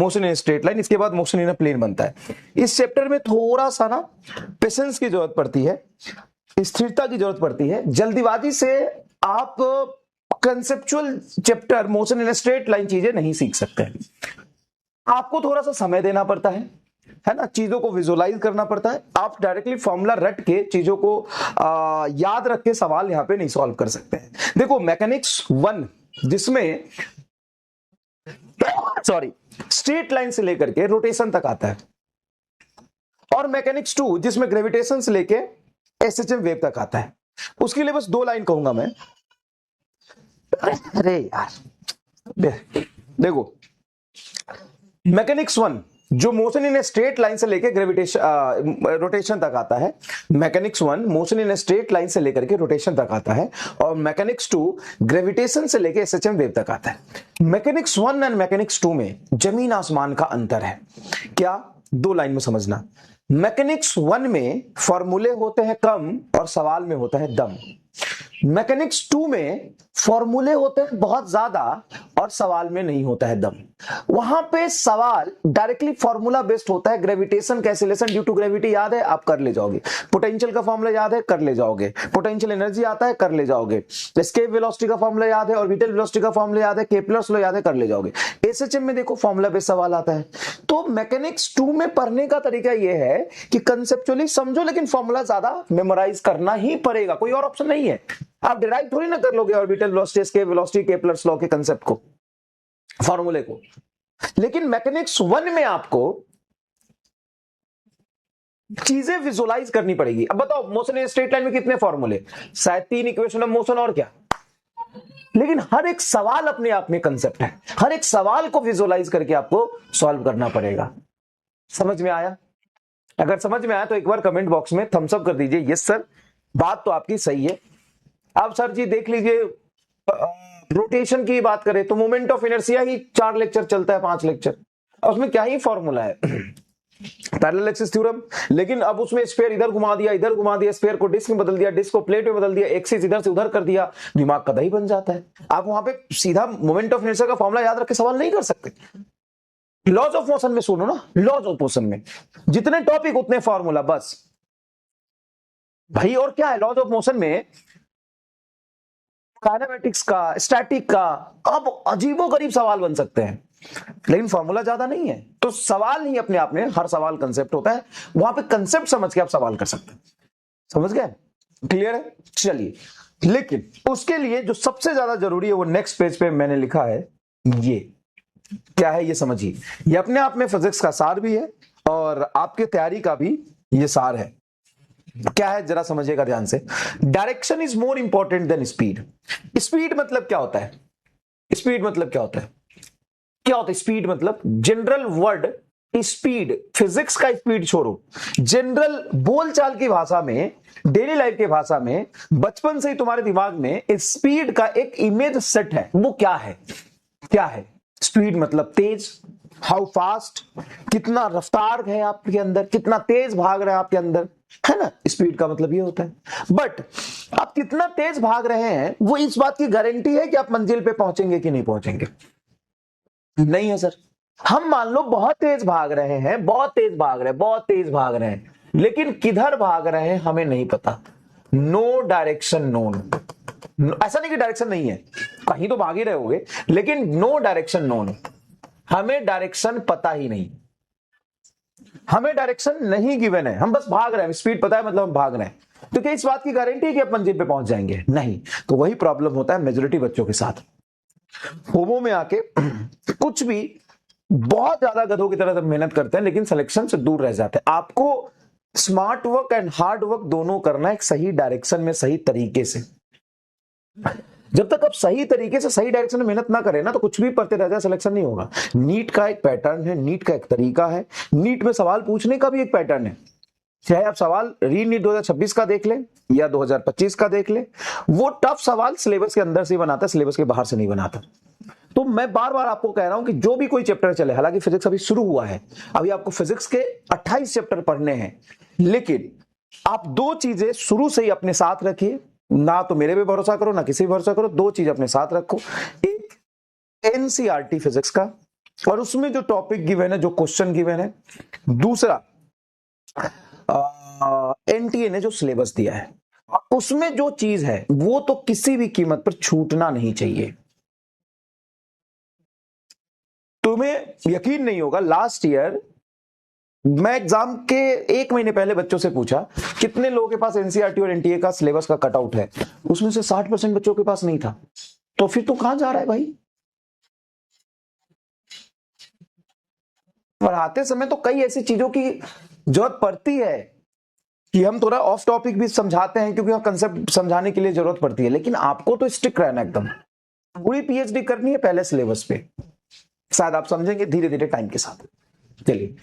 Motion in straight line, इसके बाद motion in a plane बनता है। इस चैप्टर में थोड़ा सा ना पेशेंस की जरूरत पड़ती है, स्थिरता की जरूरत पड़ती है। जल्दीबाजी से आप conceptual chapter motion in straight line चीजें नहीं सीख सकते। आपको थोड़ा सा समय देना पड़ता है ना, चीजों को विजुअलाइज करना पड़ता है। आप डायरेक्टली फॉर्मूला रट के चीजों को याद रख के सवाल यहां पे नहीं सॉल्व कर सकते हैं। देखो मैकेनिक्स 1 जिसमें स्ट्रेट लाइन से लेकर के रोटेशन तक आता है, और मैकेनिक्स 2 जिसमें ग्रेविटेशन से लेके एसएचएम वेव तक आता है, उसके लिए बस 2 लाइन कहूंगा मैं। अरे यार देखो मैकेनिक्स 1 जो motion in a straight line से लेके रोटेशन तक आता है, mechanics 1 motion in a straight line से लेकर के रोटेशन तक आता है, और मैकेनिक्स 2 ग्रेविटेशन से लेके एसएचएम वेव तक आता है। मैकेनिक्स 1 एंड मैकेनिक्स 2 में जमीन आसमान का अंतर है। क्या? 2 लाइन में समझना। मैकेनिक्स 1 में फॉर्मूले होते हैं कम और सवाल में होता है दम। मैकेनिक्स 2 में फॉर्मूले होते हैं बहुत ज्यादा और सवाल में नहीं होता है दम। वहां पे सवाल डायरेक्टली फॉर्मूला बेस्ड होता है। Gravitation cancellation due to gravity याद है, आप कर ले जाओगे। पोटेंशियल का फॉर्मूला याद है, कर ले जाओगे। पोटेंशियल एनर्जी आता है, कर ले जाओगे। एस्केप वेलोसिटी का फॉर्मूला याद है, ऑर्बिटल वेलोसिटी का फॉर्मूला याद है, केपलर्स लॉ याद है, कर ले जाओगे। एसएचएम में देखो फॉर्मूला बेस्ड सवाल आता है। तो मैकेनिक्स 2 में पढ़ने का तरीका यह है कि कंसेप्चुअली समझो, लेकिन फॉर्मूला ज्यादा मेमोराइज करना ही पड़ेगा, कोई और ऑप्शन नहीं है। आप डिराइव थोड़ी ना कर लोगे orbital velocity, escape velocity, Kepler's law के कंसेप्ट को, फॉर्मूले को। लेकिन मैकेनिक्स 1 में आपको चीजें विजुअलाइज करनी पड़ेगी। अब बताओ मोशन इन स्ट्रेट लाइन में कितने फॉर्मूले? शायद 3 इक्वेशन ऑफ मोशन और क्या। लेकिन हर एक सवाल अपने आप में कंसेप्ट है, हर एक सवाल को विजुअलाइज करके आपको सॉल्व करना पड़ेगा। समझ में आया? अगर समझ में आया तो एक बार कमेंट बॉक्स में थम्स अप कर दीजिए, यस सर बात तो आपकी सही है। अब सर जी देख लीजिए, रोटेशन की बात करें तो moment of inertia he 4 lecture चलता है, 5 लेक्चर, और उसमें क्या ही फॉर्मूला है पैरेलल एक्सिस थ्योरम। लेकिन अब उसमें स्फीयर इधर घुमा दिया, इधर घुमा दिया, स्फीयर को डिस्क में बदल दिया, डिस्क को प्लेट में बदल दिया, एक्सिस इधर से उधर कर दिया, दिमाग का दही बन जाता है। आप वहां पे सीधा मोमेंट ऑफ इनर्शिया का फॉर्मूला याद रख के सवाल नहीं कर सकते। लॉज ऑफ मोशन में सुनो ना, लॉज ऑफ मोशन में जितने टॉपिक उतने फॉर्मूला, बस भाई। और क्या है लॉज ऑफ मोशन में? काइनेमेटिक्स का, स्टैटिक का, अब अजीबोगरीब सवाल बन सकते हैं, लेकिन फॉर्मूला ज्यादा नहीं है। तो सवाल ही अपने आप में, हर सवाल कंसेप्ट होता है, वहां पे कंसेप्ट समझ के आप सवाल कर सकते हैं। समझ गए? क्लियर है? चलिए, लेकिन उसके लिए जो सबसे ज्यादा जरूरी है वो नेक्स्ट पेज पे मैंने लिखा है। ये क्या है ये समझिए। ये अपने आप में फिजिक्स का सार भी है और आपके तैयारी का भी ये सार है। क्या है जरा समझिएगा ध्यान से। Direction is more important than speed. Speed मतलब क्या होता है? स्पीड मतलब क्या होता है? क्या होता है स्पीड मतलब? जनरल वर्ड स्पीड, फिजिक्स का स्पीड छोड़ो, जनरल बोलचाल की भाषा में, डेली लाइफ की भाषा में, बचपन से ही तुम्हारे दिमाग में स्पीड का एक इमेज सेट है। वो क्या है? क्या है स्पीड? मतलब तेज, हाउ फास्ट, कितना रफ्तार है आपके अंदर, कितना तेज भाग रहे हैं आपके अंदर, है ना। स्पीड का मतलब ये होता है। बट आप कितना तेज भाग रहे हैं वो इस बात की गारंटी है कि आप मंजिल पे पहुंचेंगे कि नहीं पहुंचेंगे? नहीं है सर। हम मान लो बहुत तेज भाग रहे हैं, बहुत तेज भाग रहे हैं, बहुत तेज भाग रहे हैं, लेकिन किधर भाग रहे हैं हमें नहीं पता। No direction known. ऐसा नहीं कि डायरेक्शन नहीं है, कहीं तो भाग ही रहे होगे, लेकिन नो डायरेक्शन नोन। हमें डायरेक्शन पता ही नहीं, हमें डायरेक्शन नहीं गिवन है, हम बस भाग रहे हैं। स्पीड पता है मतलब हम भाग रहे हैं, तो क्या इस बात की गारंटी है कि आप मंजिल पे पहुंच जाएंगे? नहीं। तो वही प्रॉब्लम होता है मेजॉरिटी बच्चों के साथ। होमो में आके कुछ भी बहुत ज्यादा गधों की तरह मेहनत करते हैं, लेकिन सिलेक्शन से दूर रह जाते हैं। आपको smart work and hard work दोनों करना है, एक सही डायरेक्शन में, सही तरीके से। जब तक आप सही तरीके से सही डायरेक्शन में मेहनत ना करें ना, तो कुछ भी पढ़ते रह जाए, सिलेक्शन नहीं होगा। नीट का एक पैटर्न है, नीट का एक तरीका है, नीट में सवाल पूछने का भी एक पैटर्न है। चाहे आप सवाल री नीट 2026 का देख लें या 2025 का देख लें, वो टफ सवाल सिलेबस के अंदर से बनाता है, सिलेबस के बाहर से नहीं बनाता। तो मैं बार बार आपको कह रहा हूं कि जो भी कोई चैप्टर चले, हालांकि फिजिक्स अभी शुरू हुआ है, अभी आपको फिजिक्स के 28 चैप्टर पढ़ने हैं, लेकिन आप 2 चीजें शुरू से ही अपने साथ रखिए। ना तो मेरे पे भरोसा करो, ना किसी पे भरोसा करो, 2 चीज अपने साथ रखो। एक एनसीईआरटी फिजिक्स का, और उसमें जो टॉपिक गिवन है, जो क्वेश्चन गिवन है, दूसरा एनटीए ने जो सिलेबस दिया है, और उसमें जो चीज है वो तो किसी भी कीमत पर छूटना नहीं चाहिए। तुम्हें यकीन नहीं होगा, लास्ट ईयर मैं एग्जाम के 1 महीने पहले बच्चों से पूछा कितने लोगों के पास एनसीईआरटी और एनटीए का सिलेबस का कटआउट है, उसमें से 60% बच्चों के पास नहीं था। तो फिर तू कहां जा रहा है भाई? पढ़ाते समय तो कई ऐसी चीजों की जरूरत पड़ती है कि हम थोड़ा ऑफ टॉपिक भी समझाते हैं, क्योंकि कंसेप्ट समझाने के लिए जरूरत पड़ती है, लेकिन आपको तो स्टिक रहना एकदम। पूरी पीएचडी करनी है पहले सिलेबस पे, शायद आप समझेंगे धीरे धीरे टाइम के साथ। चलिए।